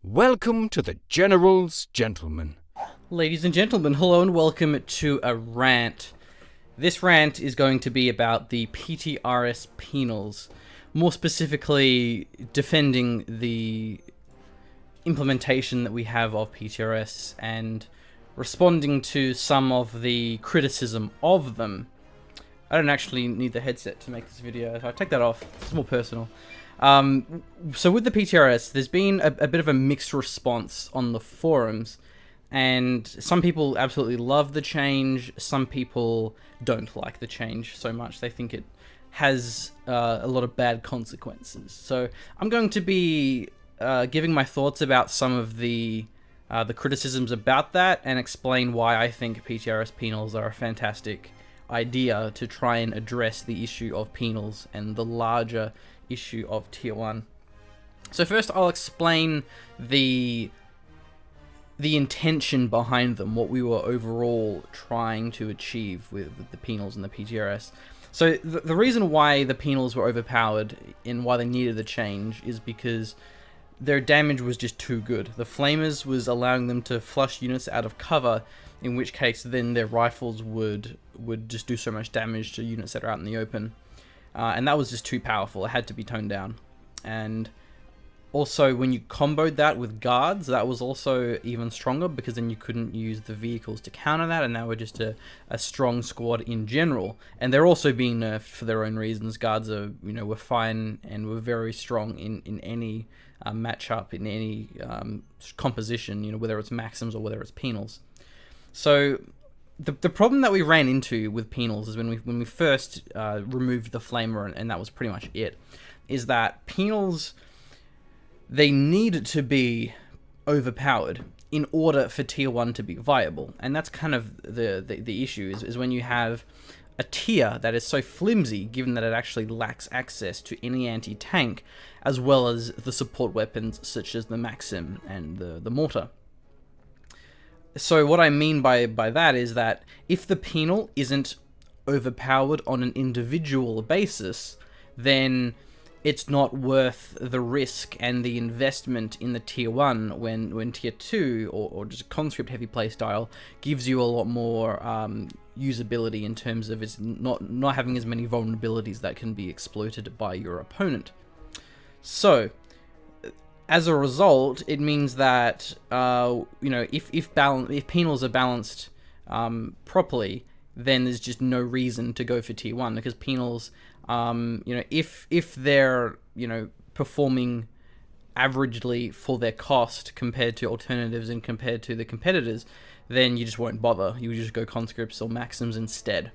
Welcome to the General's Gentleman. Ladies and gentlemen, hello and welcome to a rant. This rant is going to be about the PTRS penals, more specifically defending the implementation that we have of PTRS and responding to some of the criticism of them. I don't actually need the headset to make this video, so I take that off. It's more personal. So with the PTRS, there's been a bit of a mixed response on the forums, and some people absolutely love the change, some people don't like the change so much. They think it has a lot of bad consequences. So I'm going to be giving my thoughts about some of the criticisms about that and explain why I think PTRS penals are a fantastic idea to try and address the issue of penals and the larger issue of tier 1. So first I'll explain the intention behind them, what we were overall trying to achieve with the penals and the PTRS. So the reason why the penals were overpowered and why they needed the change is because their damage was just too good. The flamers was allowing them to flush units out of cover, in which case then their rifles would just do so much damage to units that are out in the open. And that was just too powerful. It had to be toned down. And also, when you comboed that with guards, that was also even stronger, because then you couldn't use the vehicles to counter that, and they were just a strong squad in general. And they're also being nerfed for their own reasons. Guards are, were fine and were very strong in any matchup, in any composition, whether it's maxims or whether it's penals. So the problem that we ran into with penals is when we first removed the flamer, and that was pretty much it, is that penals, they need to be overpowered in order for tier 1 to be viable. And that's kind of the issue, is when you have a tier that is so flimsy, given that it actually lacks access to any anti-tank, as well as the support weapons such as the Maxim and the mortar. So what I mean by that is that if the penal isn't overpowered on an individual basis, then it's not worth the risk and the investment in the tier 1 when tier 2 or just a conscript heavy playstyle gives you a lot more usability in terms of it's not having as many vulnerabilities that can be exploited by your opponent. So as a result, it means that if penals are balanced properly, then there's just no reason to go for tier 1, because penals, if they're performing averagely for their cost compared to alternatives and compared to the competitors, then you just won't bother. You just go conscripts or maxims instead.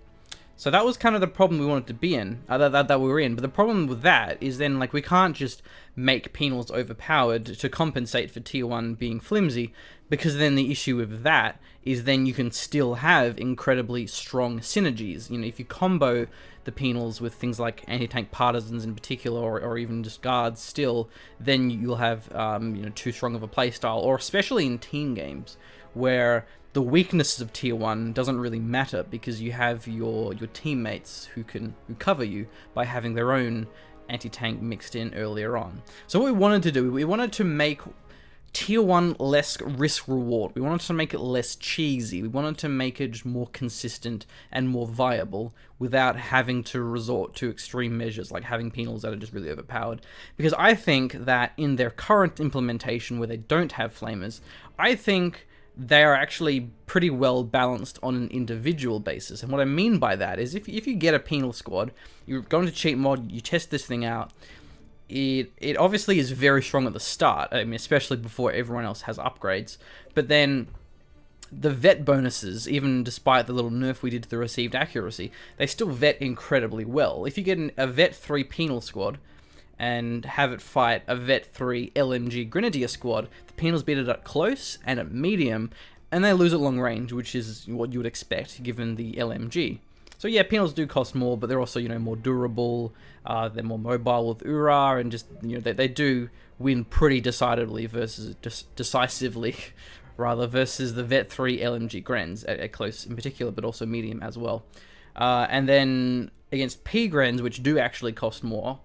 So that was kind of the problem we wanted to be in, that we were in. But the problem with that is then, we can't just make penals overpowered to compensate for tier 1 being flimsy, because then the issue with that is then you can still have incredibly strong synergies. If you combo the penals with things like anti-tank partisans in particular, or even just guards still, then you'll have too strong of a playstyle, or especially in team games, where the weaknesses of tier 1 doesn't really matter, because you have your teammates who cover you by having their own anti-tank mixed in earlier on. So what we wanted to do, we wanted to make tier 1 less risk reward. We wanted to make it less cheesy. We wanted to make it just more consistent and more viable without having to resort to extreme measures like having penals that are just really overpowered. Because I think that in their current implementation, where they don't have flamers, I think they are actually pretty well balanced on an individual basis. And what I mean by that is if you get a penal squad, you're going to cheat mod, you test this thing out, it obviously is very strong at the start, especially before everyone else has upgrades, but then the vet bonuses, even despite the little nerf we did to the received accuracy, they still vet incredibly well. If you get a vet 3 penal squad and have it fight a vet 3 LMG Grenadier squad, the penals beat it at close and at medium, and they lose at long range, which is what you would expect given the LMG. So yeah, penals do cost more, but they're also, more durable, they're more mobile with URA, and just, they do win pretty decidedly versus, decisively, rather, versus the vet 3 LMG Grens at close in particular, but also medium as well. And then against P Grens, which do actually cost more,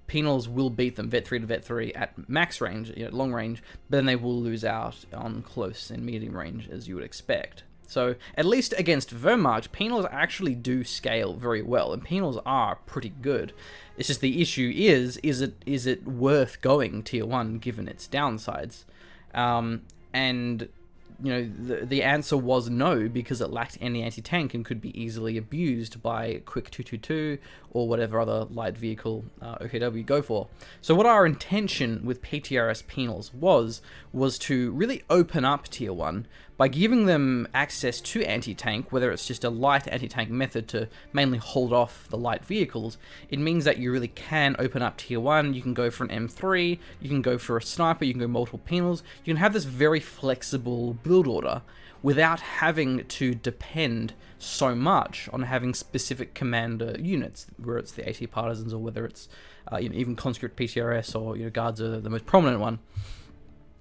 Penals will beat them Vet 3 to Vet 3 at max range, long range, but then they will lose out on close and medium range, as you would expect. So, at least against Wehrmacht, Penals actually do scale very well, and Penals are pretty good. It's just the issue is it worth going Tier 1 given its downsides? And the answer was no, because it lacked any anti-tank and could be easily abused by quick 222 or whatever other light vehicle OKW you go for. So what our intention with PTRS Penals was to really open up Tier 1 by giving them access to anti-tank, whether it's just a light anti-tank method to mainly hold off the light vehicles. It means that you really can open up Tier 1, you can go for an M3, you can go for a sniper, you can go multiple Penals, you can have this very flexible build order without having to depend so much on having specific commander units, whether it's the AT Partisans or whether it's even conscript PTRS or guards are the most prominent one.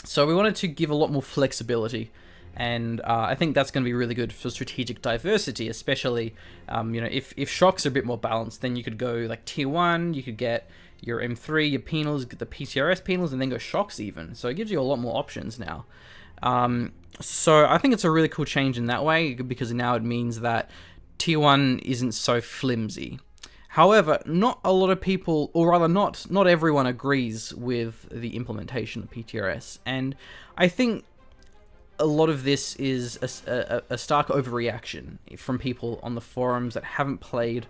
So we wanted to give a lot more flexibility, and I think that's going to be really good for strategic diversity, especially if shocks are a bit more balanced, then you could go like Tier 1, you could get your M3, your Penals, get the PTRS Penals, and then go shocks even. So it gives you a lot more options now. So I think it's a really cool change in that way, because now it means that Tier 1 isn't so flimsy. However, not a lot of people, or rather not everyone agrees with the implementation of PTRS, and I think a lot of this is a stark overreaction from people on the forums that haven't played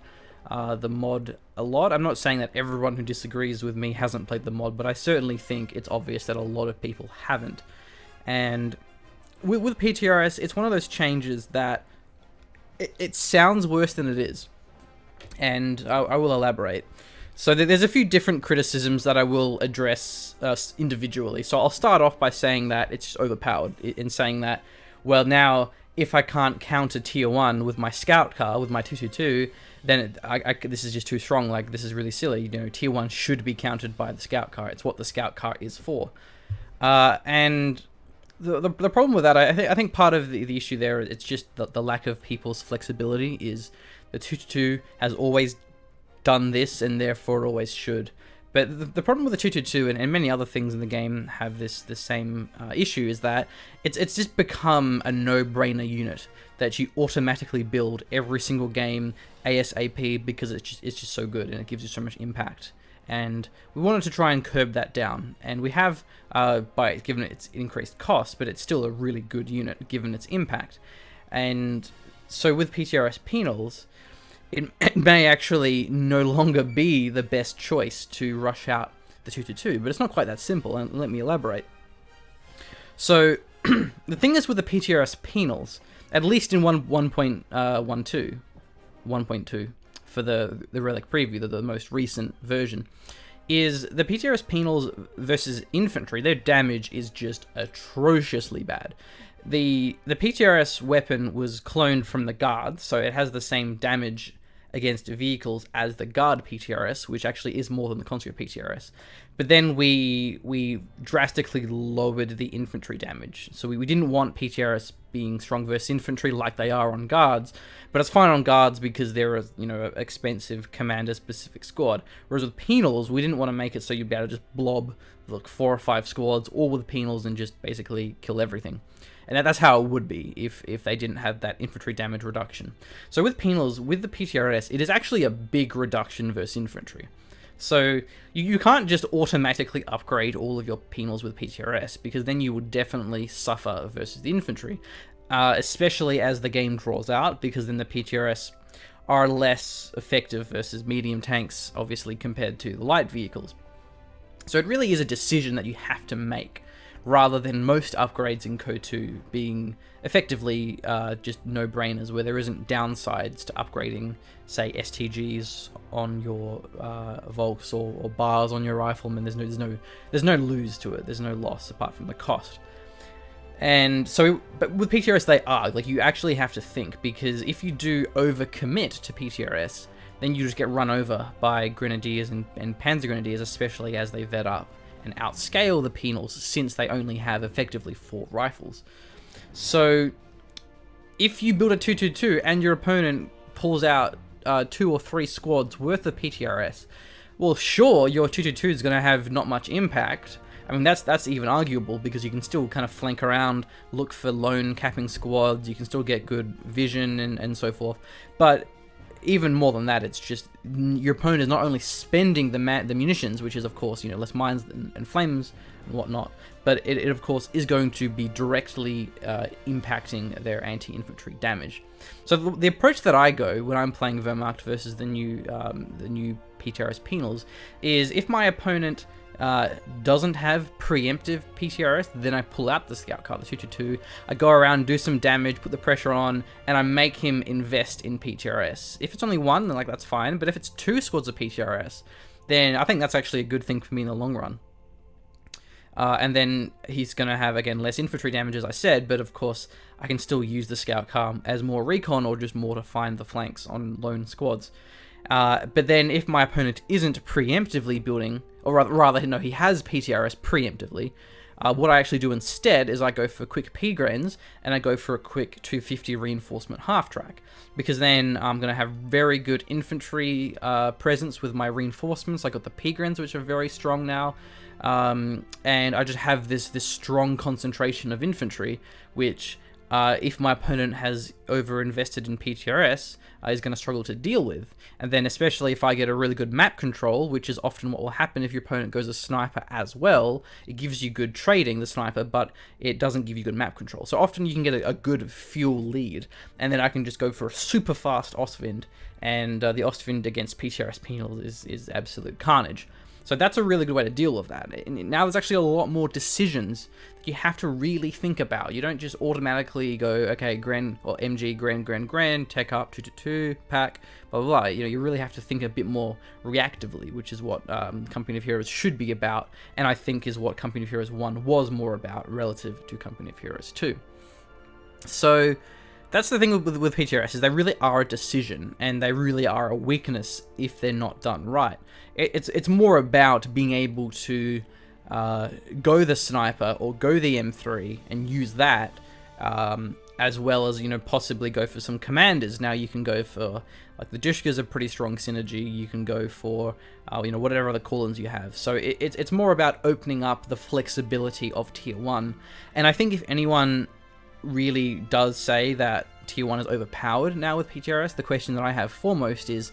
the mod a lot. I'm not saying that everyone who disagrees with me hasn't played the mod, but I certainly think it's obvious that a lot of people haven't. And with PTRS, it's one of those changes that it sounds worse than it is. And I will elaborate. So there's a few different criticisms that I will address individually. So I'll start off by saying that it's just overpowered, in saying that, well, now if I can't counter Tier 1 with my scout car, with my 222, then this is just too strong. Like, this is really silly. Tier 1 should be countered by the scout car. It's what the scout car is for. And the problem with that, I think part of the issue there, it's just the lack of people's flexibility. Is the 222 has always done this and therefore always should. But the problem with the 222 and many other things in the game have the same issue, is that it's just become a no-brainer unit that you automatically build every single game ASAP, because it's just so good and it gives you so much impact. And we wanted to try and curb that down, and we have by given its increased cost, but it's still a really good unit given its impact. And so with PTRS Penals, it may actually no longer be the best choice to rush out the 222, but it's not quite that simple, and let me elaborate. So, the thing is with the PTRS Penals, at least in 1.2 for the Relic Preview, the most recent version, is the PTRS Penals versus infantry, their damage is just atrociously bad. The PTRS weapon was cloned from the Guard, so it has the same damage against vehicles as the Guard PTRS, which actually is more than the Conscript PTRS. But then we drastically lowered the infantry damage. So we didn't want PTRS being strong versus infantry like they are on Guards, but it's fine on Guards because they're a expensive commander-specific squad. Whereas with Penals, we didn't want to make it so you'd be able to just blob like 4 or 5 squads all with Penals and just basically kill everything. And that's how it would be if they didn't have that infantry damage reduction. So with Penals, with the PTRS, it is actually a big reduction versus infantry. So you can't just automatically upgrade all of your Penals with PTRS, because then you would definitely suffer versus the infantry, especially as the game draws out, because then the PTRS are less effective versus medium tanks, obviously, compared to the light vehicles. So it really is a decision that you have to make, rather than most upgrades in Code 2 being effectively just no-brainers, where there isn't downsides to upgrading, say, STGs on your Volks or bars on your Rifleman. There's no lose to it. There's no loss apart from the cost. And so, but with PTRS they are, like, you actually have to think, because if you do overcommit to PTRS, then you just get run over by Grenadiers and Panzer Grenadiers, especially as they vet up and outscale the Penals, since they only have effectively 4 rifles. So if you build a 222 and your opponent pulls out 2 or 3 squads worth of PTRS, well, sure, your 222 is going to have not much impact. I mean, that's even arguable, because you can still kind of flank around, look for lone capping squads, you can still get good vision and so forth. But even more than that, it's just your opponent is not only spending the munitions, which is of course, less mines and flames and whatnot, but it of course is going to be directly impacting their anti-infantry damage. So the approach that I go when I'm playing Wehrmacht versus the new PTRS Penals is, if my opponent doesn't have preemptive PTRS, then I pull out the scout card, the 222. I go around, do some damage, put the pressure on, and I make him invest in PTRS. If it's only one, then that's fine. But if it's 2 squads of PTRS, then I think that's actually a good thing for me in the long run. And then he's going to have, again, less infantry damage, as I said, but of course I can still use the scout car as more recon, or just more to find the flanks on lone squads. But then if my opponent isn't preemptively building, or rather, no, he has PTRS preemptively, what I actually do instead is I go for quick P-Grens, and I go for a quick 250 reinforcement half-track, because then I'm going to have very good infantry presence with my reinforcements. I got the P-Grens, which are very strong now, and I just have this strong concentration of infantry, which if my opponent has over-invested in PTRS, is going to struggle to deal with. And then especially if I get a really good map control, which is often what will happen if your opponent goes a sniper as well, it gives you good trading, the sniper, but it doesn't give you good map control. So often you can get a good fuel lead, and then I can just go for a super fast Ostwind, and the Ostwind against PTRS Penals is absolute carnage. So that's a really good way to deal with that. And now there's actually a lot more decisions that you have to really think about. You don't just automatically go, okay, Gren or MG, Gren, tech up, 222, pack, blah, blah, blah. You really have to think a bit more reactively, which is what Company of Heroes should be about, and I think is what Company of Heroes 1 was more about relative to Company of Heroes 2. So that's the thing with PTRS, is they really are a decision, and they really are a weakness if they're not done right. It's more about being able to go the sniper or go the M3 and use that, as well as, possibly go for some commanders. Now you can go for, like, the Dushka's a pretty strong synergy. You can go for, whatever other call-ins you have. So it's more about opening up the flexibility of Tier 1. And I think if anyone really does say that Tier 1 is overpowered now with PTRS, the question that I have foremost is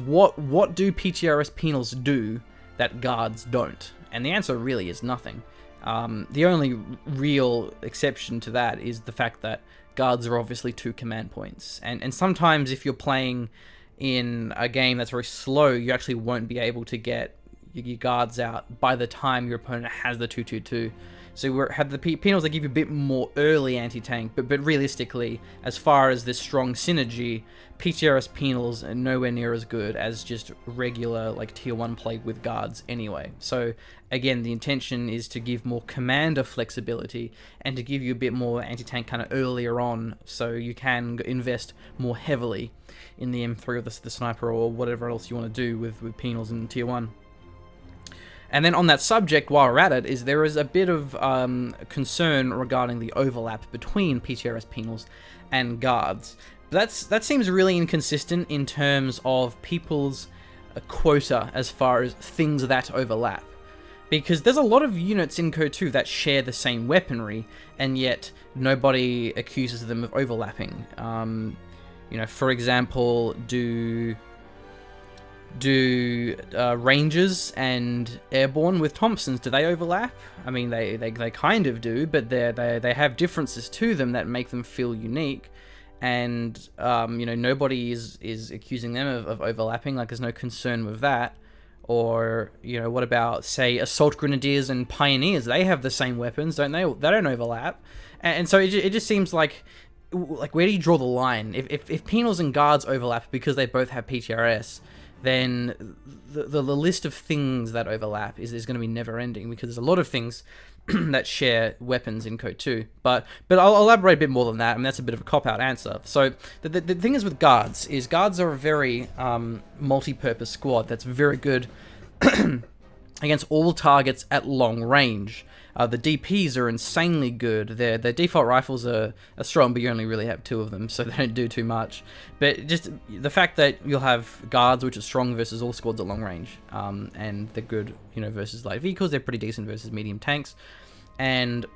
what do PTRS Penals do that guards don't? And the answer really is nothing. The only real exception to that is the fact that guards are obviously 2 command points. And sometimes if you're playing in a game that's very slow, you actually won't be able to get your guards out by the time your opponent has the 222. So we have the Penals that give you a bit more early anti-tank, but realistically, as far as this strong synergy, PTRS Penals are nowhere near as good as just regular, like, Tier 1 play with guards anyway. So again, the intention is to give more commander flexibility and to give you a bit more anti-tank kind of earlier on, so you can invest more heavily in the M3 or the sniper or whatever else you want to do with Penals in Tier 1. And then on that subject, while we're at it, there is a bit of concern regarding the overlap between PTRS Penals and guards. That seems really inconsistent in terms of people's quota as far as things that overlap. Because there's a lot of units in Code 2 that share the same weaponry, and yet nobody accuses them of overlapping. For example, do Rangers and Airborne with Thompsons, do they overlap? I mean, they kind of do, but they have differences to them that make them feel unique. And nobody is accusing them of overlapping. Like, there's no concern with that. Or what about, say, Assault Grenadiers and Pioneers? They have the same weapons, don't they? They don't overlap. And so it just seems like where do you draw the line? If Penals and Guards overlap because they both have PTRS, then the list of things that overlap is going to be never ending, because there's a lot of things that share weapons in Code 2. But I'll elaborate a bit more than that. I mean, that's a bit of a cop-out answer. So the thing is with guards are a very multi-purpose squad that's very good against all targets at long range. The DPs are insanely good. Their default rifles are strong, but you only really have 2 of them, so they don't do too much. But just the fact that you'll have guards, which are strong versus all squads at long range, and they're good, versus light vehicles. They're pretty decent versus medium tanks, and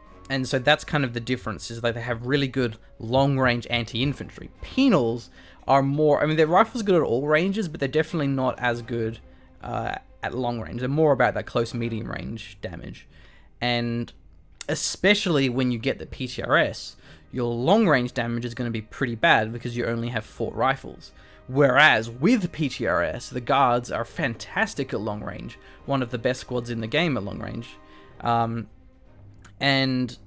so that's kind of the difference, is that they have really good long range anti-infantry. Penals are more, I mean, their rifles are good at all ranges, but they're definitely not as good at long range. They're more about that close medium range damage. And especially when you get the PTRS, your long range damage is going to be pretty bad because you only have 4 rifles. Whereas with PTRS, the guards are fantastic at long range, one of the best squads in the game at long range. And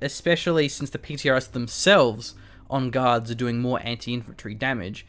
especially since the PTRS themselves on guards are doing more anti-infantry damage,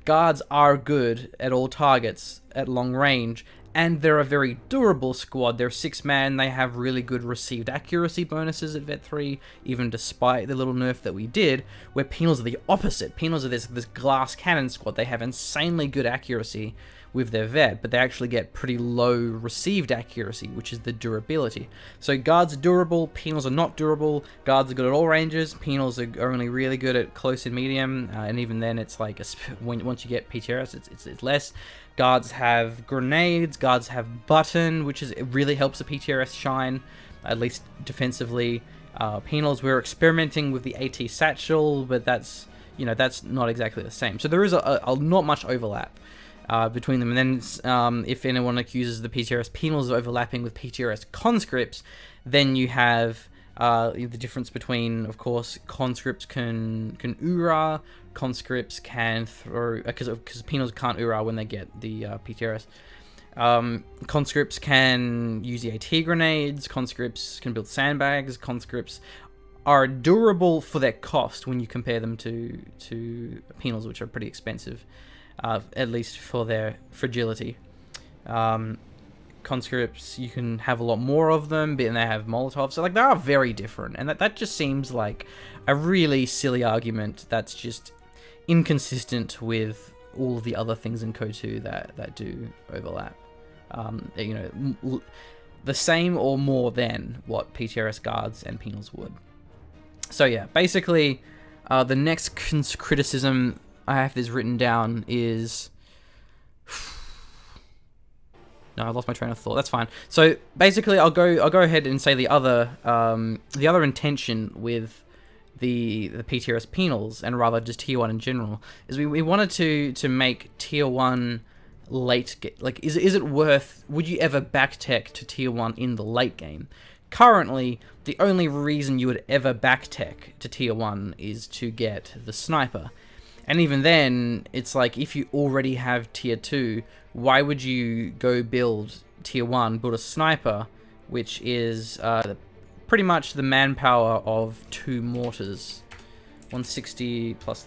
guards are good at all targets at long range, and they're a very durable squad. They're 6-man, they have really good received accuracy bonuses at Vet 3, even despite the little nerf that we did, where Penals are the opposite. Penals are this glass cannon squad. They have insanely good accuracy with their Vet, but they actually get pretty low received accuracy, which is the durability. So guards are durable, Penals are not durable. Guards are good at all ranges, Penals are only really good at close and medium, and even then it's like, once you get PTRS, it's less. Guards have grenades, guards have button, which it really helps the PTRS shine, at least defensively. Penals, we're experimenting with the AT satchel, but that's not exactly the same. So there is a not much overlap between them. And then if anyone accuses the PTRS Penals of overlapping with PTRS conscripts, then you have the difference between, of course, conscripts can URA, conscripts can throw, because Penals can't URA when they get the PTRS. Conscripts can use the AT grenades, conscripts can build sandbags, conscripts are durable for their cost when you compare them to Penals, which are pretty expensive, at least for their fragility. Conscripts, you can have a lot more of them, but they have Molotovs, so like they are very different, and that just seems like a really silly argument that's just inconsistent with all the other things in Code 2 that do overlap. The same or more than what PTRS guards and Penals would. So yeah, basically, the next criticism I have this written down is... No, I lost my train of thought. That's fine. So basically, I'll go ahead and say the other intention with the PTRS Penals, and rather just Tier 1 in general, is we wanted to make Tier 1 late, like, is it worth, would you ever back tech to Tier 1 in the late game? Currently, the only reason you would ever back tech to Tier 1 is to get the sniper. And even then, it's like, if you already have Tier 2, why would you go build Tier 1, build a sniper, which is pretty much the manpower of 2 mortars. 160 plus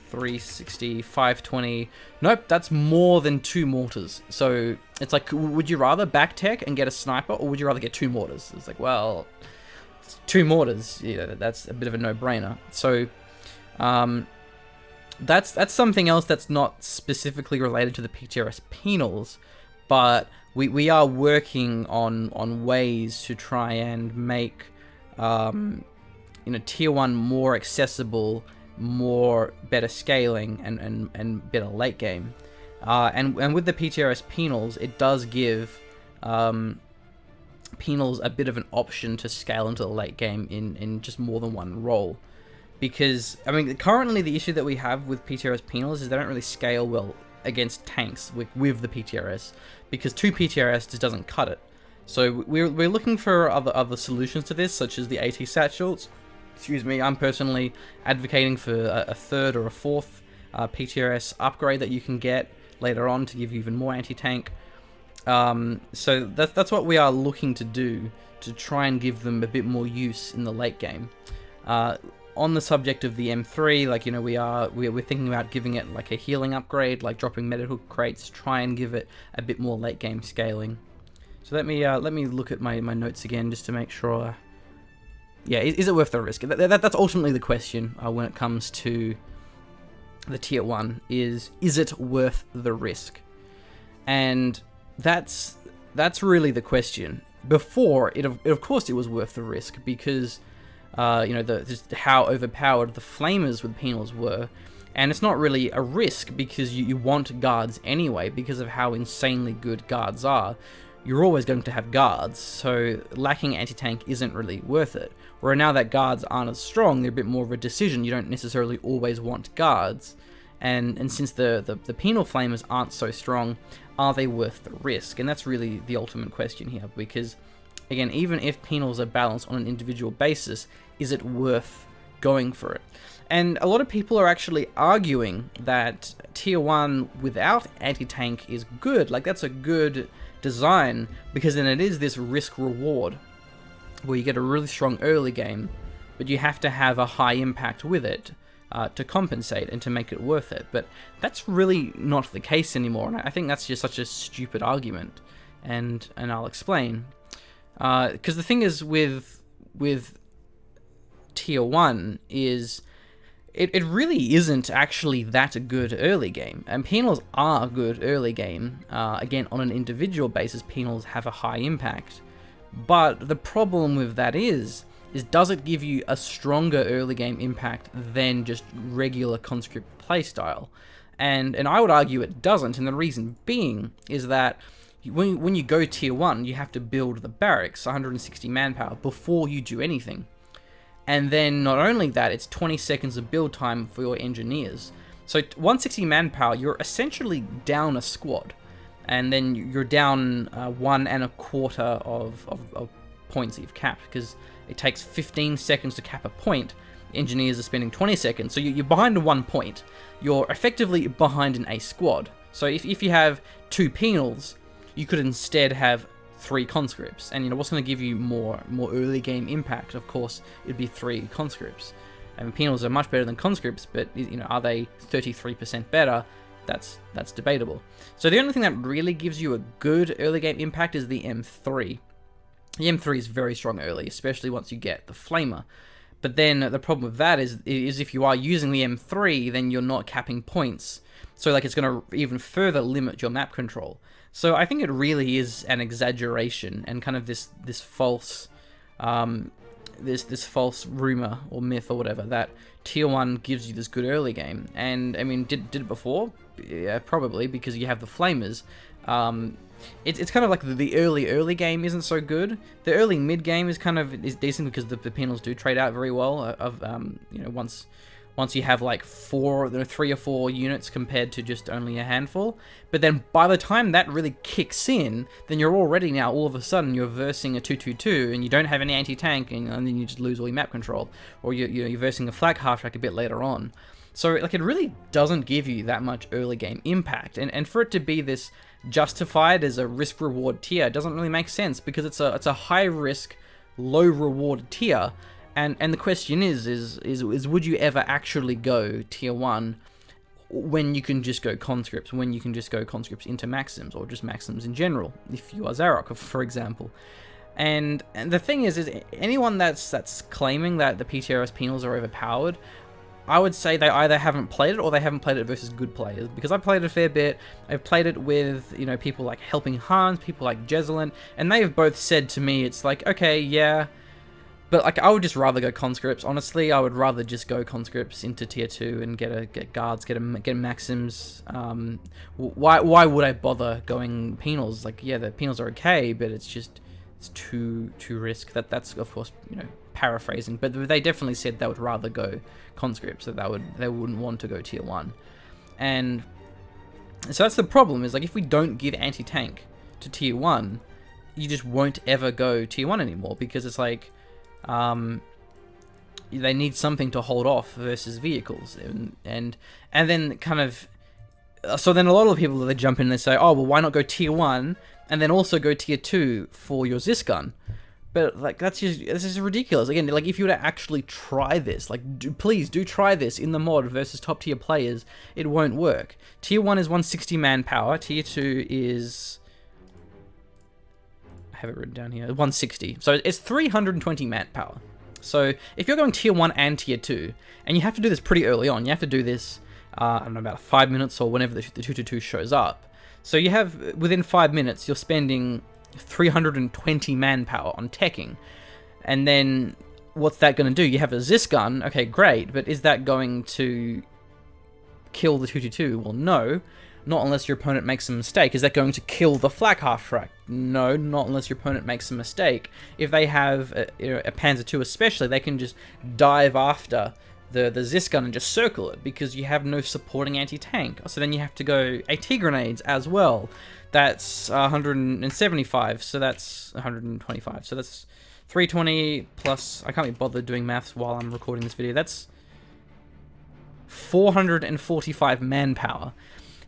360, 520. Nope, that's more than 2 mortars. So it's like, would you rather back tech and get a sniper, or would you rather get 2 mortars? It's like, well, 2 mortars, yeah, that's a bit of a no-brainer. So that's something else that's not specifically related to the PTRS Penals, but we are working on ways to try and make Tier 1 more accessible, better scaling, and better late game. And with the PTRS Penals, it does give Penals a bit of an option to scale into the late game in just more than one role. Because, I mean, currently the issue that we have with PTRS Penals is they don't really scale well against tanks with the PTRS, because 2 PTRS just doesn't cut it. So we're looking for other solutions to this, such as the AT satchels. Excuse me, I'm personally advocating for a 3rd or a 4th PTRS upgrade that you can get later on to give you even more anti-tank. So that's what we are looking to do, to try and give them a bit more use in the late game. On the subject of the M3, like, we're thinking about giving it like a healing upgrade, like dropping medical crates, try and give it a bit more late game scaling. So let me look at my notes again just to make sure. Yeah, is it worth the risk? That's ultimately the question when it comes to the Tier 1, is it worth the risk? And that's really the question. before, of course it was worth the risk, because just how overpowered the flamers with penals were. And it's not really a risk because you want guards anyway, because of how insanely good guards are. You're always going to have guards, so lacking anti-tank isn't really worth it. Where now that guards aren't as strong, they're a bit more of a decision. You don't necessarily always want guards. And since the penal flamers aren't so strong, are they worth the risk? And that's really the ultimate question here, because again, even if penals are balanced on an individual basis, is it worth going for it? And a lot of people are actually arguing that tier 1 without anti-tank is good. Like, that's a good design, because then it is this risk-reward, where you get a really strong early game, but you have to have a high impact with it to compensate and to make it worth it. But that's really not the case anymore, and I think that's just such a stupid argument, and I'll explain. Because the thing is with tier 1 is it really isn't actually that good early game, and penals are good early game. Again, on an individual basis, penals have a high impact, but the problem with that is does it give you a stronger early game impact than just regular conscript playstyle? And I would argue it doesn't, and the reason being is that when you go tier 1, you have to build the barracks, 160 manpower, before you do anything. And then not only that, it's 20 seconds of build time for your engineers. So 160 manpower, you're essentially down a squad. And then you're down 1 1/4 of points that you've capped, because it takes 15 seconds to cap a point. Engineers are spending 20 seconds, so you're behind 1 point. You're effectively behind in a squad. So if you have 2 penals, you could instead have 3 conscripts, and what's going to give you more early game impact? Of course, it'd be 3 conscripts. I mean, penals are much better than conscripts, but are they 33% better? That's debatable. So the only thing that really gives you a good early game impact is the M3. The M3 is very strong early, especially once you get the flamer. But then the problem with that is if you are using the M3, then you're not capping points. So it's going to even further limit your map control. So I think it really is an exaggeration and kind of this false this false rumor or myth or whatever that tier 1 gives you this good early game. And I mean, did it before? Yeah, probably, because you have the flamers. It's kind of like the early game isn't so good. The early mid game is decent because the penals do trade out very well. Once you have like 3 or 4 units compared to just only a handful. But then by the time that really kicks in, then you're already now all of a sudden you're versing a 2-2-2 and you don't have any anti-tank, and then you just lose all your map control, or you're versing a flak half track a bit later on. So it really doesn't give you that much early game impact, and for it to be this justified as a risk reward tier doesn't really make sense, because it's a high risk, low reward tier. And the question is would you ever actually go tier 1 when you can just go conscripts, when you can just go conscripts into maxims, or just maxims in general, if you are Zarok, for example? And the thing is anyone that's claiming that the PTRS penals are overpowered, I would say they either haven't played it or they haven't played it versus good players, because I've played it a fair bit. I've played it with, people like Helping Hans, people like Jezelin, and they have both said to me, it's like, okay, yeah, but I would just rather go conscripts. Honestly, I would rather just go conscripts into tier 2 and get guards, get maxims. Why would I bother going penals? Yeah, the penals are okay, but it's too risk. That's of course paraphrasing, but they definitely said they would rather go conscripts, so they wouldn't want to go tier 1. And so that's the problem, is if we don't give anti-tank to tier 1, you just won't ever go tier 1 anymore, because it's they need something to hold off versus vehicles, and then so then a lot of people, they jump in and they say, oh well, why not go tier 1 and then also go tier 2 for your Zis gun? But this is ridiculous. Again, if you were to actually try this, please do try this in the mod versus top tier players, it won't work. Tier 1 is 160 manpower, tier 2 is, I have it written down here, 160. So it's 320 manpower. So if you're going tier 1 and tier 2, and you have to do this pretty early on, you have to do this, I don't know, about 5 minutes or whenever the 2-2-2 shows up. So you have, within 5 minutes, you're spending 320 manpower on teching. And then what's that going to do? You have a Zis gun, okay, great, but is that going to kill the 222? Well, no, not unless your opponent makes a mistake. Is that going to kill the flak half-track? No, not unless your opponent makes a mistake. If they have a Panzer II especially, they can just dive after the Zis gun and just circle it, because you have no supporting anti-tank. So then you have to go AT grenades as well. That's 175, so that's 125, so that's 320 plus, I can't be bothered doing maths while I'm recording this video, that's 445 manpower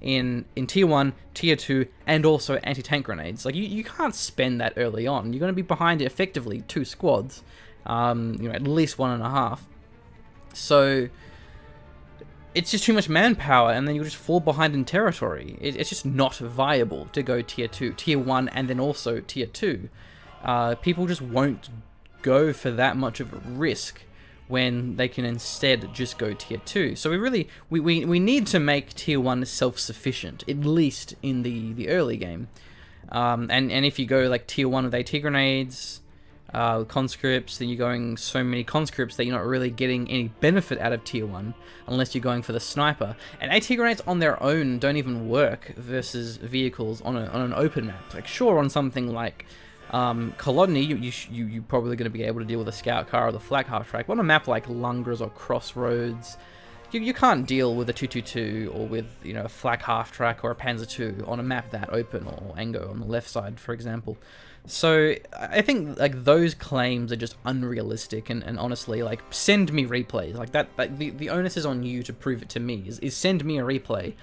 in Tier 1, Tier 2, and also anti-tank grenades. Like, you can't spend that early on. You're going to be behind effectively 2 squads, at least 1.5. So it's just too much manpower, and then you'll just fall behind in territory. It's just not viable to go Tier 2, Tier 1, and then also Tier 2. People just won't go for that much of a risk when they can instead just go Tier 2. So we need to make Tier 1 self-sufficient, at least in the early game. And if you go like Tier 1 with AT grenades, conscripts, then you're going so many conscripts that you're not really getting any benefit out of Tier 1 unless you're going for the sniper. And AT grenades on their own don't even work versus vehicles on an open map. Like, sure, on something like Colony, you're probably going to be able to deal with a scout car or the flak half-track. But on a map like Lungras or Crossroads, you can't deal with a 222 or with, a flak half-track or a Panzer II on a map that open, or Ango on the left side, for example. So I think like those claims are just unrealistic, and honestly, like, send me replays like that. Like, the onus is on you to prove it to me. Is send me a replay,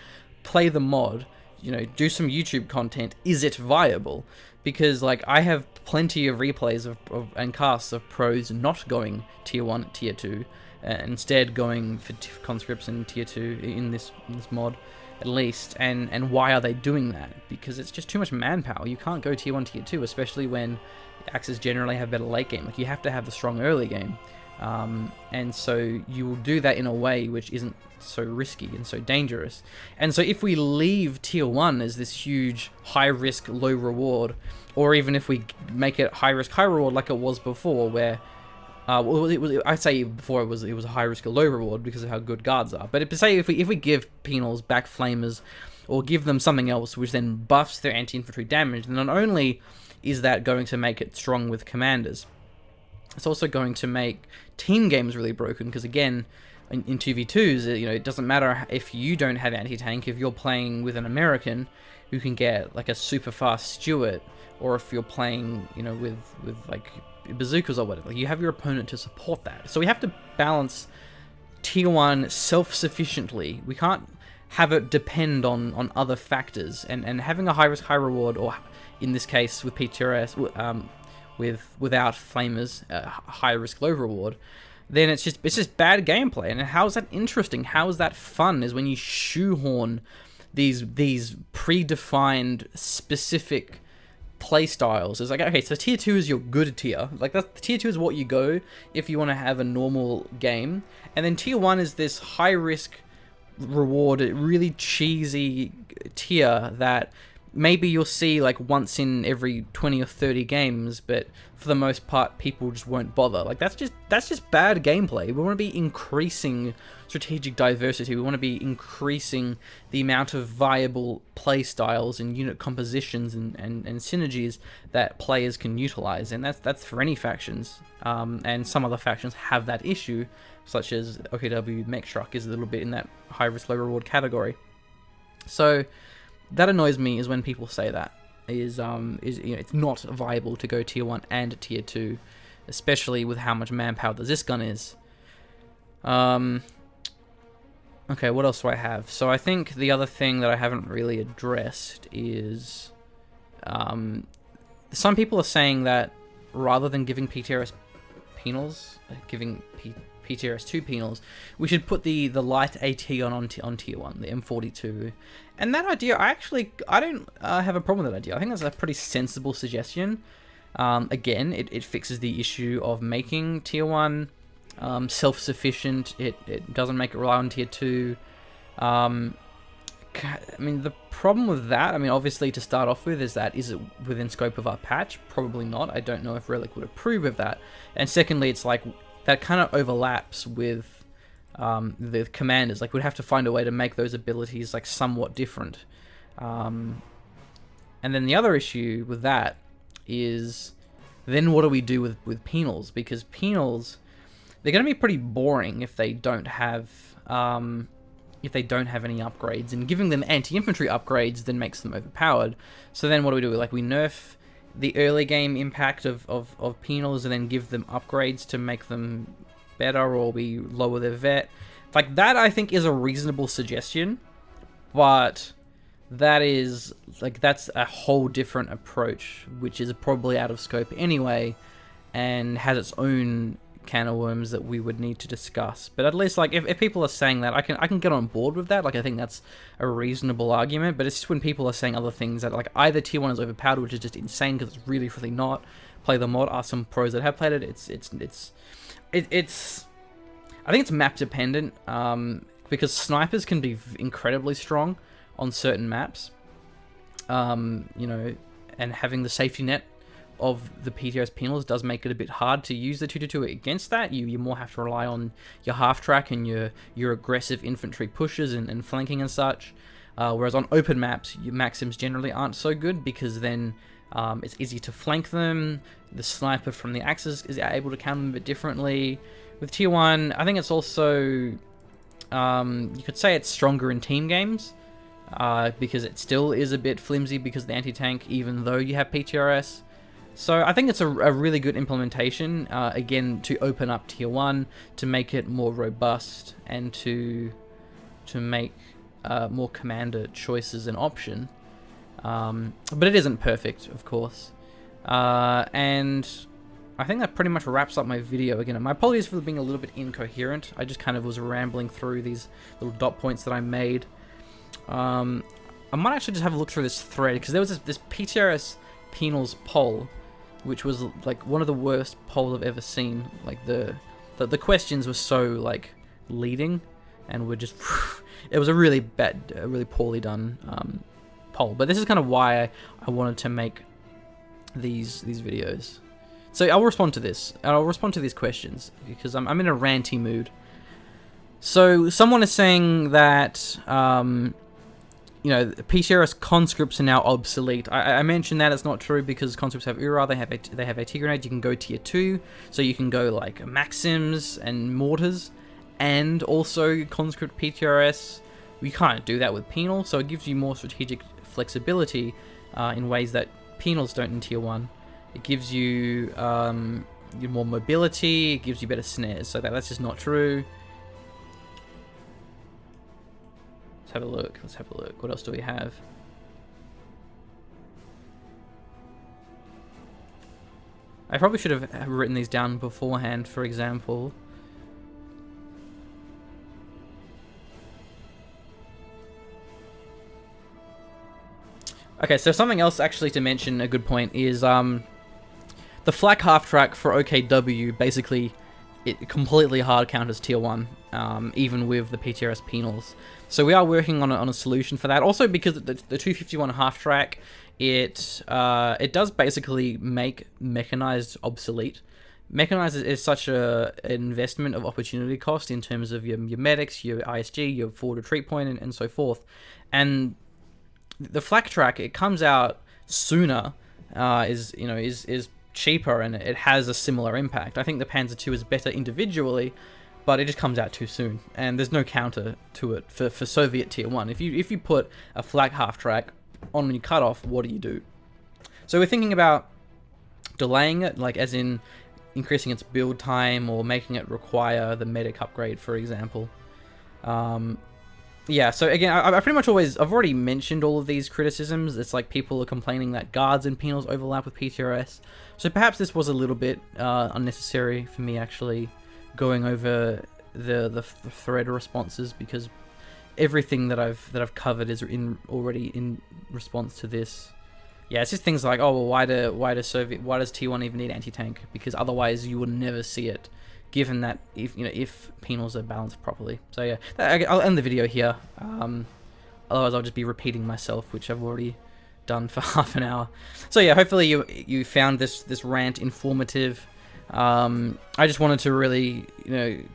play the mod, do some YouTube content. Is it viable? Because like, I have plenty of replays and casts of pros not going Tier 1, Tier 2, instead going for conscripts in Tier 2 in this mod, at least. And why are they doing that? Because it's just too much manpower. You can't go Tier 1, Tier 2, especially when Axes generally have better late game. Like, you have to have the strong early game. And so you will do that in a way which isn't so risky and so dangerous. And so if we leave Tier 1 as this huge high risk, low reward, or even if we make it high risk, high reward like it was before, where I'd say before it was a high risk, low reward because of how good guards are. But if we give Penals back flamers, or give them something else which then buffs their anti-infantry damage, then not only is that going to make it strong with commanders, it's also going to make team games really broken, because again, in 2v2s, it doesn't matter if you don't have anti-tank. If you're playing with an American who can get like a super fast Stuart, or if you're playing, with like bazookas or whatever, you have your opponent to support that. So we have to balance Tier 1 self-sufficiently. We can't have it depend on other factors, and having a high risk, high reward, or in this case with PTRS, without flamers, high risk, low reward, then it's just bad gameplay. And how is that interesting? How is that fun? Is when you shoehorn these predefined specific play styles. It's like, okay, so Tier 2 is your good tier. Like, Tier 2 is what you go if you want to have a normal game, and then Tier 1 is this high risk reward, really cheesy tier that maybe you'll see like once in every 20 or 30 games, but for the most part people just won't bother. Like, that's just bad gameplay. We want to be increasing strategic diversity. We want to be increasing the amount of viable play styles and unit compositions and synergies that players can utilize, and that's for any factions. And some other factions have that issue, such as OKW Mech Truck is a little bit in that high risk, low reward category. So that annoys me, is when people say that is it's not viable to go Tier 1 and Tier 2, especially with how much manpower the Zis gun is. Okay, what else do I have? So I think the other thing that I haven't really addressed is some people are saying that rather than giving PTRS penals, giving PTRS 2 penals, we should put the light AT on Tier 1, the M42. And that idea, I don't have a problem with that idea. I think that's a pretty sensible suggestion. Again, it fixes the issue of making Tier 1 self-sufficient. It doesn't make it rely on Tier 2. I mean, the problem with that, I mean, obviously to start off with, is it within scope of our patch? Probably not. I don't know if Relic would approve of that. And secondly, it's like, that kind of overlaps with the commanders. Like, we'd have to find a way to make those abilities, like, somewhat different. And then the other issue with that is, then what do we do with penals? Because penals, they're going to be pretty boring if they don't have any upgrades, and giving them anti-infantry upgrades then makes them overpowered. So then what do? Like, we nerf the early game impact of penals and then give them upgrades to make them better, or we lower their vet. Like, that I think is a reasonable suggestion, but that is, like, that's a whole different approach, which is probably out of scope anyway, and has its own can of worms that we would need to discuss. But at least, like, if people are saying that, I can get on board with that. Like, I think that's a reasonable argument. But it's just when people are saying other things that, like, either tier 1 is overpowered, which is just insane because it's really not. Play the mod. Are some pros that have played it. It's I think it's map dependent, because snipers can be incredibly strong on certain maps, you know, and having the safety net of the PTRS penals does make it a bit hard to use the 2-2 against that. You more have to rely on your half track and your aggressive infantry pushes and flanking and such. Whereas on open maps, your maxims generally aren't so good, because then it's easy to flank them. The sniper from the axis is able to counter them a bit differently. With tier 1, I think it's also, you could say it's stronger in team games, because it still is a bit flimsy because of the anti-tank, even though you have PTRS. So I think it's a really good implementation, again, to open up tier 1, to make it more robust, and to make more commander choices an option. But it isn't perfect, of course. And I think that pretty much wraps up my video. Again, my apologies for being a little bit incoherent. I just kind of was rambling through these little dot points that I made. I might actually just have a look through this thread, because there was this PTRS penals poll, which was like one of the worst polls I've ever seen. Like, the questions were so, like, leading, and were just it was a really bad, really poorly done poll. But this is kind of why I wanted to make these videos. So I'll respond to this, and I'll respond to these questions, because I'm in a ranty mood. So someone is saying that you know, PTRS conscripts are now obsolete. I mentioned that it's not true, because conscripts have URA, they have AT grenades. You can go tier 2, so you can go like maxims and mortars, and also conscript PTRS. We can't do that with penal, so it gives you more strategic flexibility in ways that penals don't in tier 1. It gives you more mobility, it gives you better snares, so that's just not true. Let's have a look. Let's have a look. What else do we have? I probably should have written these down beforehand, for example. Okay, so something else actually to mention, a good point, is the flak half track for OKW, basically, it completely hard counters tier 1, even with the PTRS penals. So we are working on a solution for that. Also, because the 251 half track, it does basically make mechanized obsolete. Mechanized is such an investment of opportunity cost in terms of your medics, your ISG, your forward retreat point, and so forth. And the flak track, it comes out sooner, is cheaper, and it has a similar impact. I think the Panzer II is better individually, but it just comes out too soon, and there's no counter to it for Soviet tier 1. If you put a flak half track on your cutoff, what do you do? So we're thinking about delaying it, like as in increasing its build time, or making it require the medic upgrade, for example. Yeah, so again, I pretty much I've already mentioned all of these criticisms. It's like people are complaining that guards and penals overlap with PTRS. So perhaps this was a little bit unnecessary for me actually going over the thread responses, because everything that I've covered is already in response to this. Yeah, it's just things like, oh well, why does T1 even need anti-tank? Because otherwise you would never see it, given that if penals are balanced properly. So yeah, I'll end the video here. Otherwise, I'll just be repeating myself, which I've already done for half an hour. So yeah, hopefully you found this rant informative. I just wanted to really,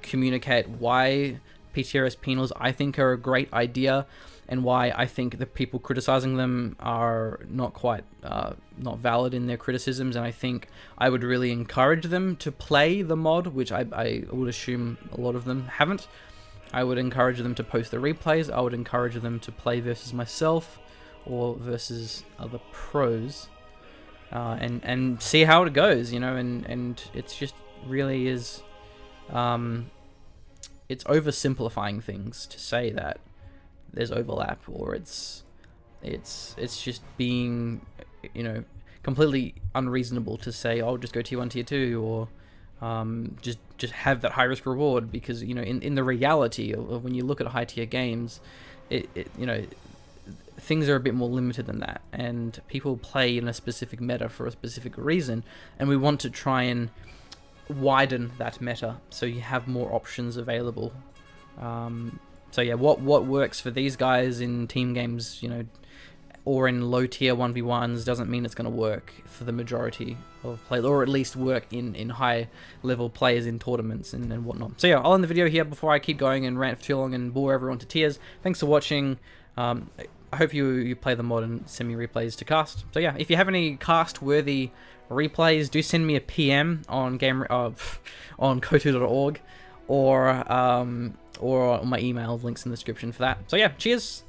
communicate why PTRS penals I think are a great idea, and why I think the people criticizing them are not quite not valid in their criticisms. And I think I would really encourage them to play the mod, which I would assume a lot of them haven't. I would encourage them to post the replays. I would encourage them to play versus myself or versus other pros, and see how it goes, and it's just really is, it's oversimplifying things to say that there's overlap, or it's just being, completely unreasonable to say, oh, just go tier 1, tier 2, or just have that high risk reward, because in the reality of when you look at high tier games, things are a bit more limited than that, and people play in a specific meta for a specific reason, and we want to try and widen that meta so you have more options available. So yeah, what works for these guys in team games, or in low tier 1v1s, doesn't mean it's going to work for the majority of players, or at least work in high level players in tournaments and whatnot. So yeah, I'll end the video here before I keep going and rant for too long and bore everyone to tears. Thanks for watching. I hope you play the mod and send me replays to cast. So yeah, if you have any cast-worthy replays, do send me a PM on on kotu.org, or my email, links in the description for that. So yeah, cheers.